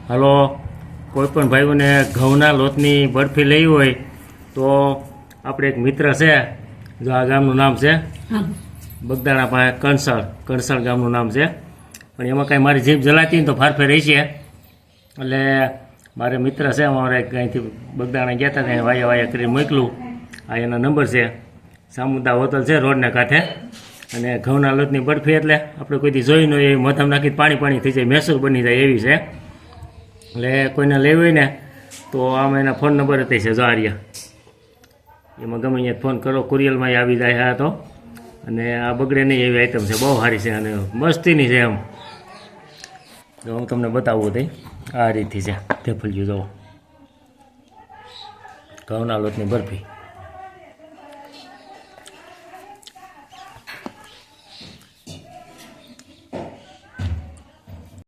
Hello, કોઈપણ ભાઈઓને ઘઉંના લોટની બરફી લેવી હોય તો આપણે એક મિત્ર છે, જો આ ગામનું નામ છે બગદાણા પાસે કણસળ ગામનું નામ છે, પણ એમાં કાંઈ મારી જીભ જલાતી ને તો ફારફે રહી છે. એટલે મારે મિત્ર છે, અમારે કંઈથી બગદાણા ગયા હતા ત્યાં વાયા વાયા કરીને મોકલું. આ એના નંબર છે, સામુદા હોટલ છે રોડને કાંઠે. અને ઘઉંના લોટની બરફી એટલે આપણે કોઈથી જોઈ ન હોય, એવી મથમ નાખી પાણી થઈ જાય, મહેસૂર બની જાય એવી છે. એટલે કોઈને લેવી હોય ને તો આમાં એના ફોન નંબર હતી છે, જારિયા એમાં ગમે અહીંયા ફોન કરો, કુરિયરમાં આવી જાય. હા તો અને આ બગડે નહીં એવી આઈટમ છે, બહુ સારી છે અને મસ્તીની છે એમ. તો હું તમને બતાવું તઈ આ રીતથી છે. ઢેફલિયું જુઓ, ઘઉંના લોટની બરફી.